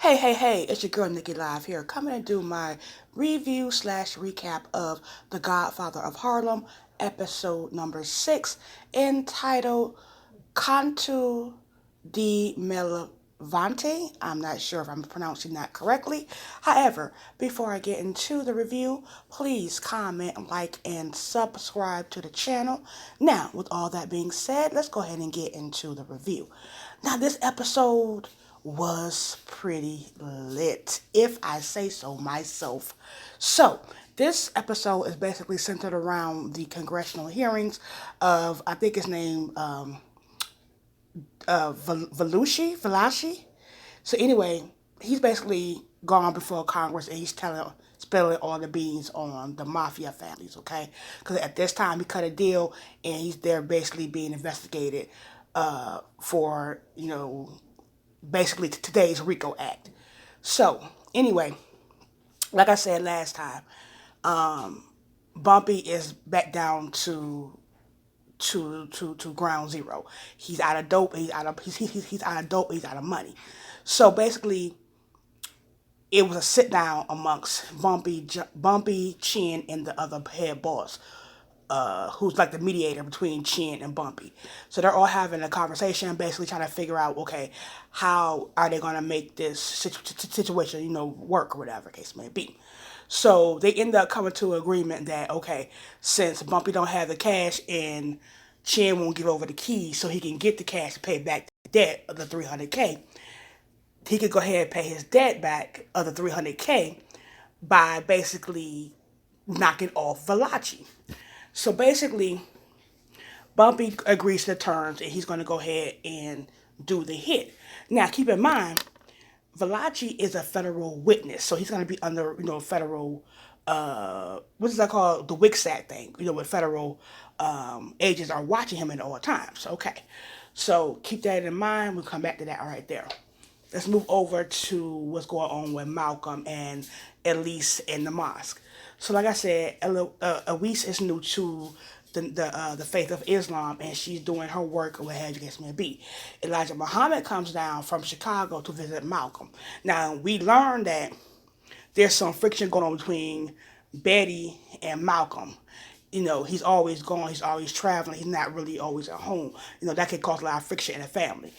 Hey, it's your girl Nikki Live here, coming to do my review slash recap of The Godfather of Harlem, episode number 6, entitled Canto di Malavita. I'm not sure if I'm pronouncing that correctly. However, before I get into the review, please comment, like, and subscribe to the channel. Now, with all that being said, let's go ahead and get into the review. Now, this episode was pretty lit, if I say so myself. So, this episode is basically centered around the congressional hearings of, I think his name, Valashi. So anyway, he's basically gone before Congress and he's spilling all the beans on the mafia families, okay? Because at this time he cut a deal and he's there basically being investigated for, basically today's RICO Act. So anyway, like I said last time, Bumpy is back down to ground zero. He's out of dope. He's out of dope. He's out of money. So basically, it was a sit down amongst Bumpy, Chin, and the other head boss, who's like the mediator between Chin and Bumpy. So they're all having a conversation, basically trying to figure out, okay, how are they gonna make this situation, work or whatever case may be. So they end up coming to an agreement that, okay, since Bumpy don't have the cash and Chin won't give over the keys so he can get the cash to pay back the debt of the 300K, he could go ahead and pay his debt back of the 300K by basically knocking off Valachi. So basically, Bumpy agrees to the terms and he's going to go ahead and do the hit. Now, keep in mind, Valachi is a federal witness, so he's going to be under, federal, what is that called? The WICSAT thing, where federal agents are watching him at all times. Okay, so keep that in mind. We'll come back to that right there. Let's move over to what's going on with Malcolm and Elise in the mosque. So, like I said, Elise is new to the faith of Islam, and she's doing her work, or what have you guess may be. Elijah Muhammad comes down from Chicago to visit Malcolm. Now, we learned that there's some friction going on between Betty and Malcolm. He's always gone, he's always traveling, he's not really always at home. That could cause a lot of friction in the family.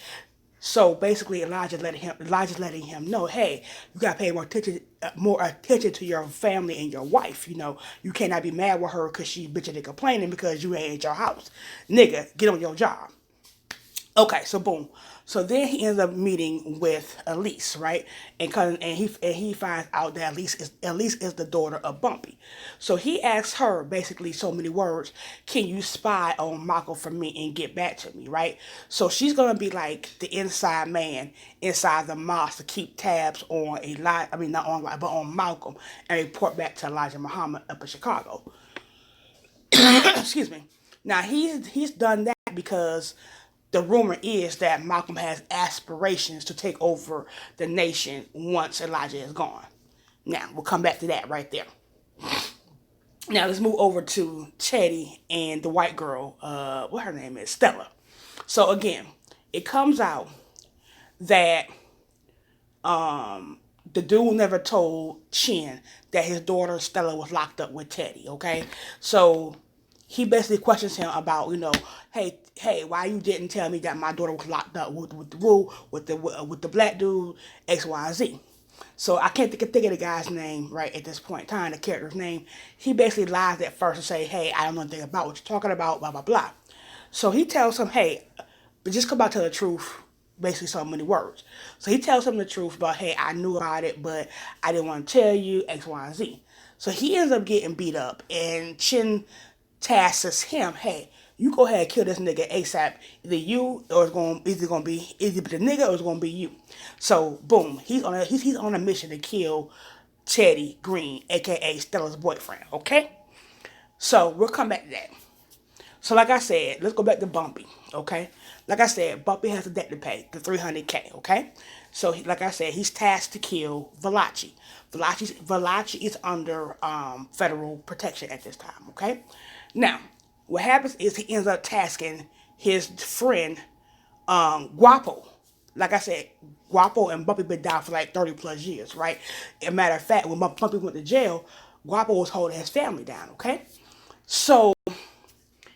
So basically, Elijah's letting him know, hey, you gotta pay more attention to your family and your wife. You cannot be mad with her because she bitching and complaining because you ain't at your house. Nigga, get on your job. Okay, so boom. So then he ends up meeting with Elise, right? And he finds out that Elise is the daughter of Bumpy. So he asks her basically so many words, can you spy on Malcolm for me and get back to me, right? So she's gonna be like the inside man inside the mosque to keep tabs on not on but on Malcolm and report back to Elijah Muhammad up in Chicago. Excuse me. Now he's done that because the rumor is that Malcolm has aspirations to take over the nation once Elijah is gone. Now, we'll come back to that right there. Now, let's move over to Teddy and the white girl, what her name is, Stella. So, again, it comes out that the dude never told Chin that his daughter Stella was locked up with Teddy, okay? So he basically questions him about, hey, why you didn't tell me that my daughter was locked up with the black dude, X, Y, and Z. So I can't think of the guy's name right at this point in time, the character's name. He basically lies at first and say, hey, I don't know anything about what you're talking about, blah, blah, blah. So he tells him, hey, but just come out to the truth, basically so many words. So he tells him the truth about, hey, I knew about it, but I didn't want to tell you, X, Y, and Z. So he ends up getting beat up, and Chin tasks him, hey, you go ahead and kill this nigga ASAP. Either you or it's gonna be either the nigga or it's gonna be you. So boom, he's on a mission to kill Teddy Green, aka Stella's boyfriend. Okay, so we'll come back to that. So like I said, let's go back to Bumpy. Okay, like I said, Bumpy has a debt to pay, the 300K. Okay, so like I said, he's tasked to kill Valachi. Valachi is under federal protection at this time. Okay, now what happens is he ends up tasking his friend Guapo, like I said, Guapo and Bumpy been down for like 30 plus years, right? As a matter of fact, when Bumpy went to jail, Guapo was holding his family down, okay? So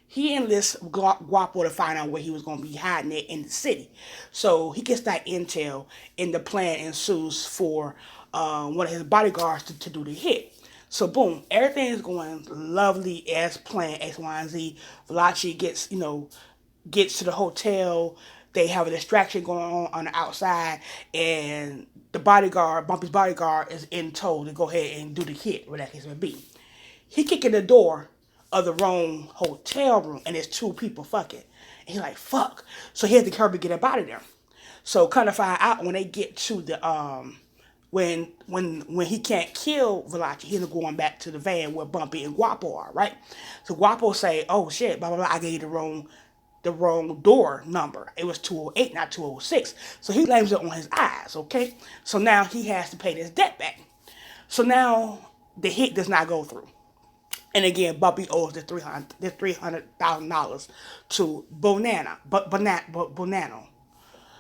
he enlists Guapo to find out where he was going to be hiding it in the city. So he gets that intel, and the plan ensues for one of his bodyguards to do the hit. So boom, everything is going lovely as planned, X, Y, and Z. Valachi gets to the hotel. They have a distraction going on the outside, and the bodyguard, Bumpy's bodyguard, is in tow to go ahead and do the hit, whatever that case may be. He kicking the door of the wrong hotel room, and there's two people fucking. And he's like, fuck. So he has to hurry to get up out of there. So kind of find out when they get to the when he can't kill Valachi, he's going back to the van where Bumpy and Guapo are, right? So Guapo say, oh shit, blah blah blah, I gave you the wrong door number. It was 208, not 206. So he blames it on his eyes, okay? So now he has to pay this debt back. So now the hit does not go through. And again, Bumpy owes the $300,000 to Bonanno.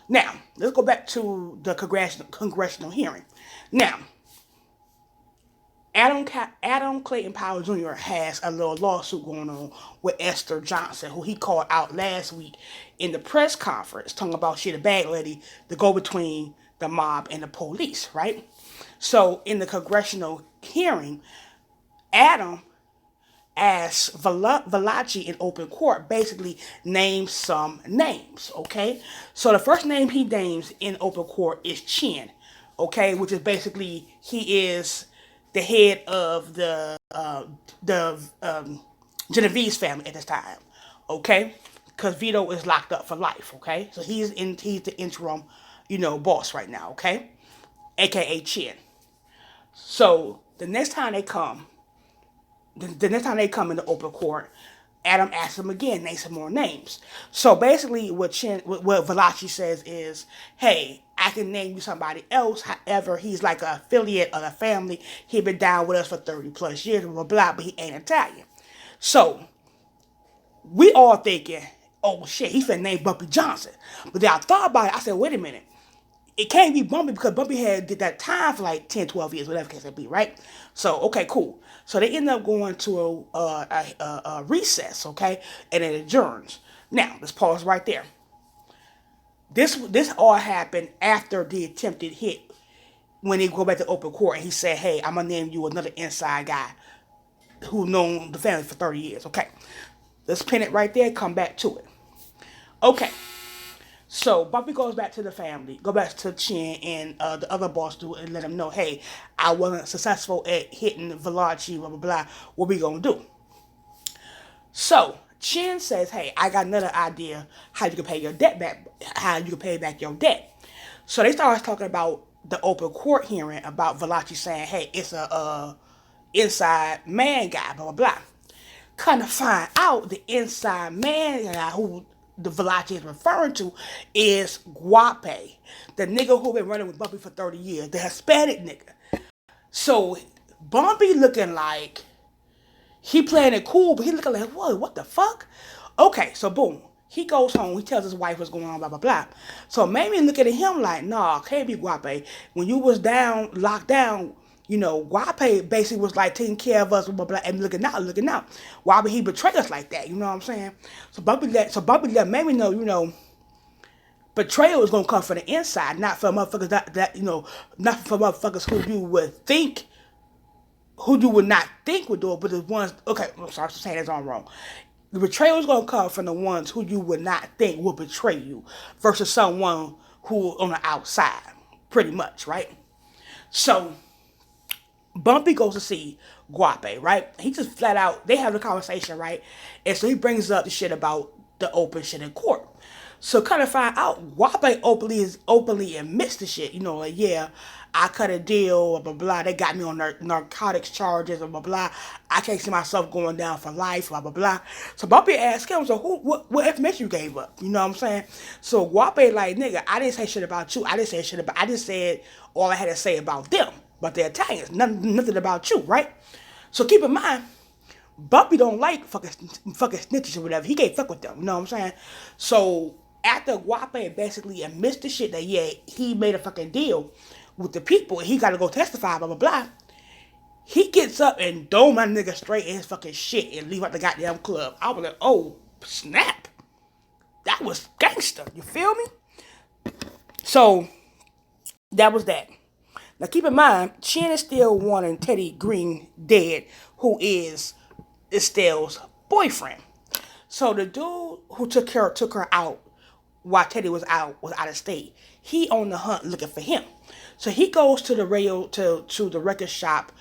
Now, let's go back to the congressional hearing. Now, Adam Clayton Powell Jr. has a little lawsuit going on with Esther Johnson, who he called out last week in the press conference, talking about she the bad lady to go between the mob and the police, right? So in the congressional hearing, Adam asked Valachi in open court, basically name some names, okay? So the first name he names in open court is Chin, okay, which is basically he is the head of the Genovese family at this time, okay? Because Vito is locked up for life, okay? So he's the interim, boss right now, okay? AKA Chin. So the next time they come into open court, Adam asks him again, name some more names. So basically what Valachi says is, hey, I can name you somebody else. However, he's like an affiliate of the family. He been down with us for 30 plus years, blah, blah, blah, but he ain't Italian. So we all thinking, oh shit, he finna name Bumpy Johnson. But then I thought about it. I said, wait a minute. It can't be Bumpy because Bumpy did that time for like 10, 12 years, whatever case it be, right? So, okay, cool. So they end up going to a recess, okay? And it adjourns. Now, let's pause right there. This all happened after the attempted hit when he go back to open court and he said, hey, I'm going to name you another inside guy who known the family for 30 years, okay? Let's pin it right there, come back to it. Okay. So Bumpy goes back to the family, go back to Chin and the other boss dude and let him know, hey, I wasn't successful at hitting Valachi, blah, blah, blah. What we gonna do? So Chin says, hey, I got another idea how you can pay your debt back, how you can pay back your debt. So they started talking about the open court hearing about Valachi saying, hey, it's a inside man guy, blah, blah, blah. Kind of find out the inside man guy who the Valachi is referring to is Guape, the nigga who been running with Bumpy for 30 years, the Hispanic nigga. So Bumpy looking like he playing it cool, but he looking like, what the fuck? Okay, so boom. He goes home, he tells his wife what's going on, blah, blah, blah. So maybe looking at him like, nah, can't be Guape. When you was locked down, Guape basically was like taking care of us, blah, blah, blah, and looking out. Why would he betray us like that? You know what I'm saying? So Bumpy let maybe know, betrayal is gonna come from the inside, not from motherfuckers not from motherfuckers who you would not think would do it, but the ones, okay, I'm sorry, I'm saying that's all wrong. The betrayal is gonna come from the ones who you would not think will betray you versus someone who on the outside, pretty much, right? So Bumpy goes to see Guape, right? He just flat out, they have a conversation, right? And so he brings up the shit about the open shit in court. So kind of find out, Guape openly admits the shit. Like, yeah, I cut a deal, blah, blah, blah. They got me on narcotics charges, blah, blah, blah. I can't see myself going down for life, blah, blah, blah. So Bumpy asked him, so what information you gave up? You know what I'm saying? So Guape like, nigga, I didn't say shit about you. I just said all I had to say about them. But the Italians, nothing about you, right? So keep in mind, Bumpy don't like fucking snitches or whatever. He can't fuck with them, you know what I'm saying? So After Guape basically admits the shit that, yeah, he made a fucking deal with the people and he got to go testify, blah, blah, blah. He gets up and throw my nigga straight in his fucking shit and leave out the goddamn club. I was like, oh, snap. That was gangster. You feel me? So, that was that. Now, keep in mind, Chin is still wanting Teddy Green dead, who is Estelle's boyfriend. So, the dude who took her out while Teddy was out of state. He on the hunt looking for him. So he goes to the radio to the record shop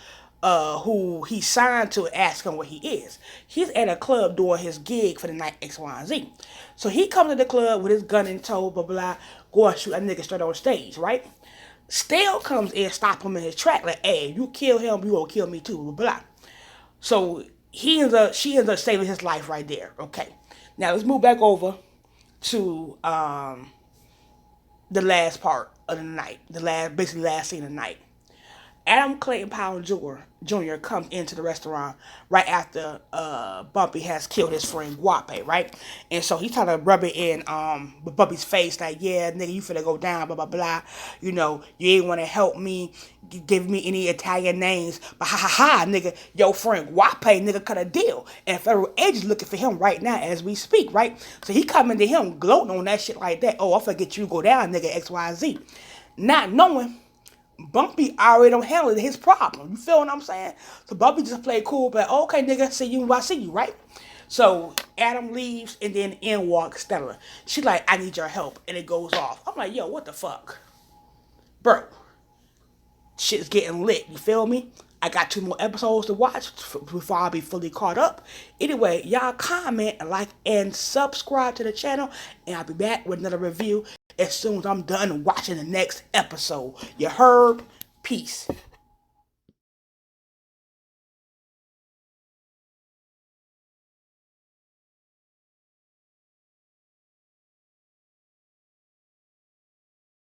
who he signed to ask him where he is. He's at a club doing his gig for the night X, Y, and Z. So he comes to the club with his gun in tow, blah, blah, go and shoot a nigga straight on stage, right? Stale comes in, stop him in his track, like, hey, you kill him, you gonna kill me too, blah, blah. So she ends up saving his life right there. Okay. Now let's move back over to the last part of the night, basically last scene of the night. Adam Clayton Powell Jr. comes into the restaurant right after Bumpy has killed his friend Guape, right? And so he's trying to rub it in Bumpy's face, like, yeah, nigga, you finna go down, blah, blah, blah. You know, you ain't want to help me, give me any Italian names, but ha, ha, ha, nigga, your friend Guape, nigga, cut a deal. And federal agents looking for him right now as we speak, right? So he coming to him gloating on that shit like that. Oh, I forget you go down, nigga, X, Y, Z. Not knowing Bumpy already don't handle his problem. You feel what I'm saying? So Bumpy just played cool, but okay, nigga, see you when I see you, right? So Adam leaves, and then in walks Stella. She like, I need your help, and it goes off. I'm like, yo, what the fuck? Bro, shit's getting lit, you feel me? I got 2 more episodes to watch before I'll be fully caught up. Anyway, y'all comment, like, and subscribe to the channel, and I'll be back with another review as soon as I'm done watching the next episode. You heard? Peace.